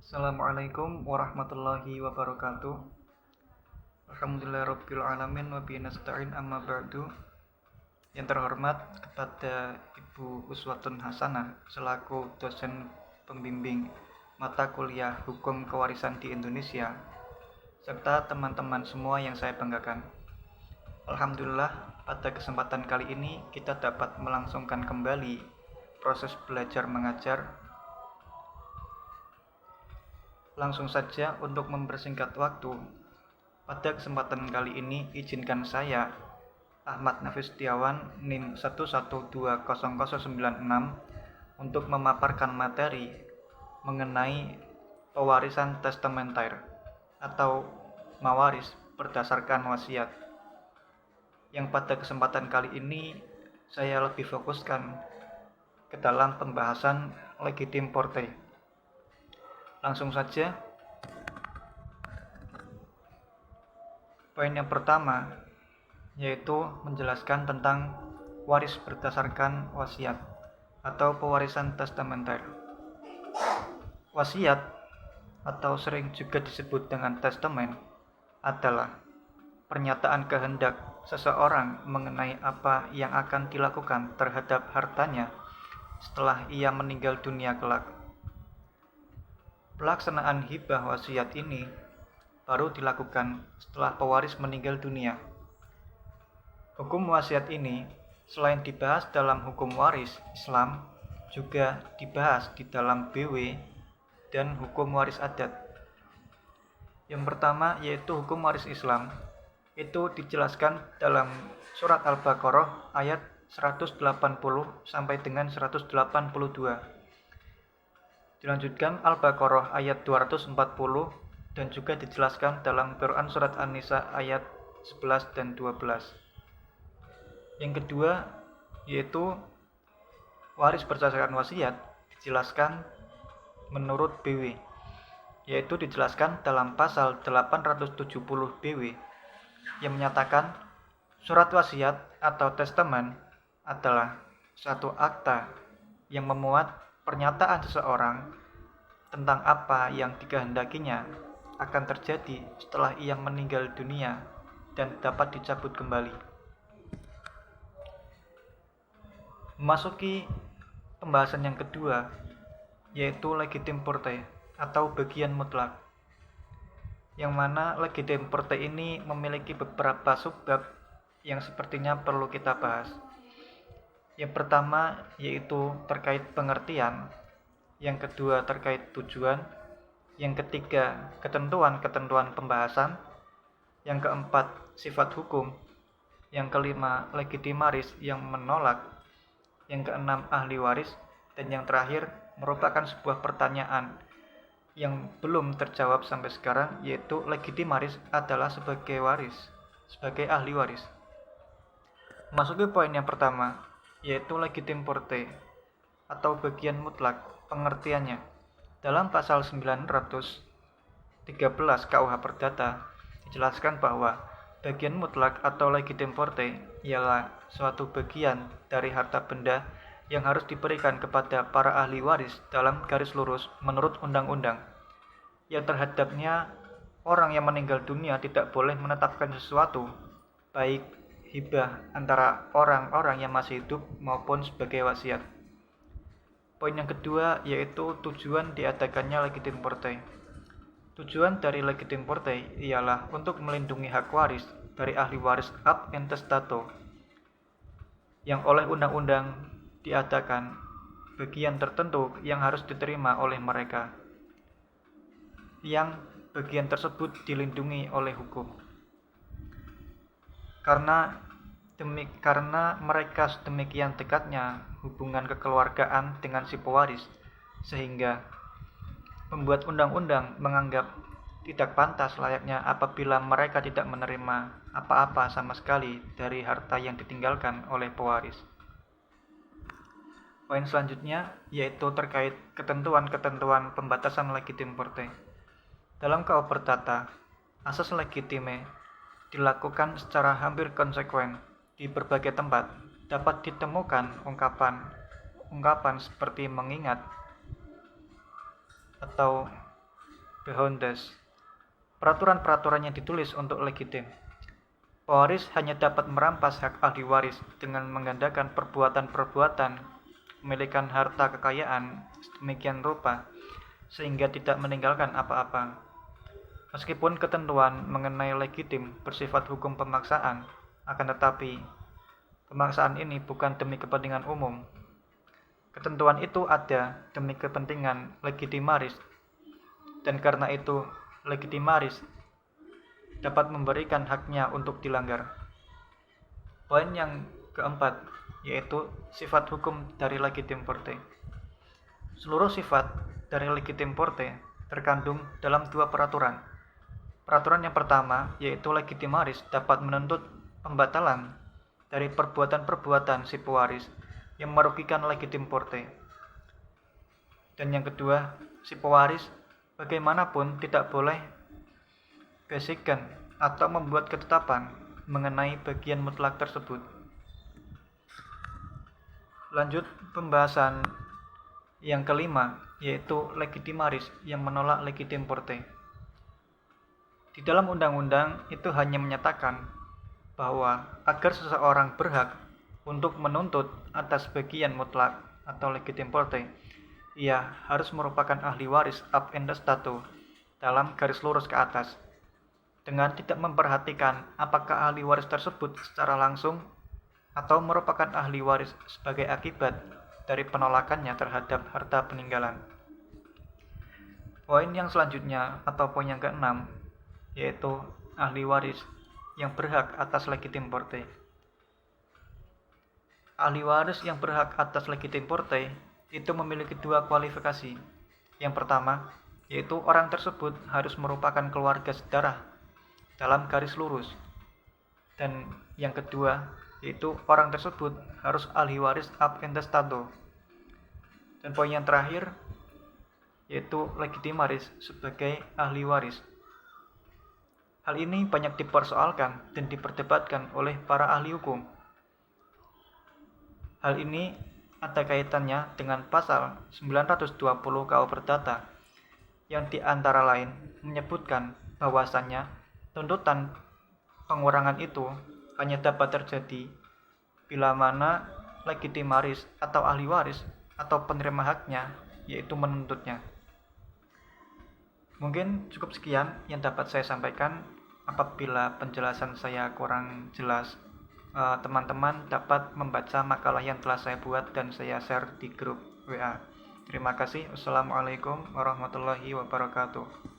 Assalamualaikum warahmatullahi wabarakatuh. Alhamdulillahirabbil alamin wa bihi nasta'in amma ba'du. Yang terhormat kepada Ibu Uswatun Hasanah selaku dosen pembimbing mata kuliah Hukum Kewarisan di Indonesia, serta teman-teman semua yang saya banggakan. Alhamdulillah, pada kesempatan kali ini kita dapat melangsungkan kembali proses belajar mengajar. Langsung saja untuk mempersingkat waktu, pada kesempatan kali ini izinkan saya, Ahmad Nafis Setiawan, NIM 11200096, untuk memaparkan materi mengenai pewarisan testamenter atau mawaris berdasarkan wasiat, yang pada kesempatan kali ini saya lebih fokuskan ke dalam pembahasan legitim porte. Langsung saja. Poin yang pertama yaitu menjelaskan tentang waris berdasarkan wasiat atau pewarisan testamenter. Wasiat atau sering juga disebut dengan testamen adalah pernyataan kehendak seseorang mengenai apa yang akan dilakukan terhadap hartanya setelah ia meninggal dunia kelak. Pelaksanaan hibah wasiat ini baru dilakukan setelah pewaris meninggal dunia. Hukum wasiat ini selain dibahas dalam hukum waris Islam, juga dibahas di dalam BW dan hukum waris adat. Yang pertama yaitu hukum waris Islam, itu dijelaskan dalam surat Al-Baqarah ayat 180 sampai dengan 182. Dilanjutkan Al-Baqarah ayat 240 dan juga dijelaskan dalam Quran surat An-Nisa ayat 11 dan 12. Yang kedua yaitu waris berdasarkan wasiat dijelaskan menurut BW, yaitu dijelaskan dalam pasal 870 BW yang menyatakan surat wasiat atau testament adalah suatu akta yang memuat pernyataan seseorang tentang apa yang dikehendakinya akan terjadi setelah ia meninggal dunia dan dapat dicabut kembali. Memasuki pembahasan yang kedua yaitu legitim porte atau bagian mutlak, yang mana legitim porte ini memiliki beberapa subbab yang sepertinya perlu kita bahas. Yang pertama yaitu terkait pengertian, yang kedua terkait tujuan, yang ketiga ketentuan-ketentuan pembahasan, yang keempat sifat hukum, yang kelima legitimaris yang menolak, yang keenam ahli waris, dan yang terakhir merupakan sebuah pertanyaan yang belum terjawab sampai sekarang, yaitu legitimaris adalah sebagai waris, sebagai ahli waris. Masuk ke poin yang pertama yaitu legitim porte atau bagian mutlak. Pengertiannya dalam pasal 913 KUH Perdata dijelaskan bahwa bagian mutlak atau legitim porte ialah suatu bagian dari harta benda yang harus diberikan kepada para ahli waris dalam garis lurus menurut undang-undang, yang terhadapnya orang yang meninggal dunia tidak boleh menetapkan sesuatu, baik hibah antara orang-orang yang masih hidup maupun sebagai wasiat. Poin yang kedua yaitu tujuan diadakannya legitim porte. Tujuan dari legitim porte ialah untuk melindungi hak waris dari ahli waris ab intestato yang oleh undang-undang diadakan bagian tertentu yang harus diterima oleh mereka, yang bagian tersebut dilindungi oleh hukum. Karena mereka sedemikian dekatnya hubungan kekeluargaan dengan si pewaris, sehingga pembuat undang-undang menganggap tidak pantas layaknya apabila mereka tidak menerima apa-apa sama sekali dari harta yang ditinggalkan oleh pewaris. Poin selanjutnya yaitu terkait ketentuan-ketentuan pembatasan legitim porte. Dalam KUH Perdata, asas legitime dilakukan secara hampir konsekuen di berbagai tempat. Dapat ditemukan ungkapan seperti mengingat atau Behoundes. Peraturan-peraturan yang ditulis untuk legitim. Pewaris hanya dapat merampas hak ahli waris dengan menggandakan perbuatan-perbuatan memilikan harta kekayaan demikian rupa sehingga tidak meninggalkan apa-apa. Meskipun ketentuan mengenai legitim bersifat hukum pemaksaan, akan tetapi pemaksaan ini bukan demi kepentingan umum. Ketentuan itu ada demi kepentingan legitimaris, dan karena itu legitimaris dapat memberikan haknya untuk dilanggar. Poin yang keempat, yaitu sifat hukum dari legitim forte. Seluruh sifat dari legitim forte terkandung dalam dua peraturan. Peraturan yang pertama, yaitu legitimaris dapat menuntut pembatalan dari perbuatan-perbuatan si pewaris yang merugikan legitim forte. Dan yang kedua, si pewaris bagaimanapun tidak boleh basikan atau membuat ketetapan mengenai bagian mutlak tersebut. Lanjut pembahasan yang kelima, yaitu legitimaris yang menolak legitim forte. Di dalam undang-undang itu hanya menyatakan bahwa agar seseorang berhak untuk menuntut atas bagian mutlak atau legitim forte, ia harus merupakan ahli waris ab intestato dalam garis lurus ke atas, dengan tidak memperhatikan apakah ahli waris tersebut secara langsung atau merupakan ahli waris sebagai akibat dari penolakannya terhadap harta peninggalan. Poin yang selanjutnya atau poin yang keenam, yaitu ahli waris yang berhak atas legitim forte. Ahli waris yang berhak atas legitim forte itu memiliki dua kualifikasi. Yang pertama, yaitu orang tersebut harus merupakan keluarga sedarah dalam garis lurus. Dan yang kedua, yaitu orang tersebut harus ahli waris ab intestato. Dan poin yang terakhir, yaitu legitimaris sebagai ahli waris. Hal ini banyak dipersoalkan dan diperdebatkan oleh para ahli hukum. Hal ini ada kaitannya dengan pasal 920 KU Perdata yang diantara lain menyebutkan bahwasannya tuntutan pengurangan itu hanya dapat terjadi bila mana legitimaris atau ahli waris atau penerima haknya yaitu menuntutnya. Mungkin cukup sekian yang dapat saya sampaikan. Apabila penjelasan saya kurang jelas, teman-teman dapat membaca makalah yang telah saya buat dan saya share di grup WA. Terima kasih. Wassalamualaikum warahmatullahi wabarakatuh.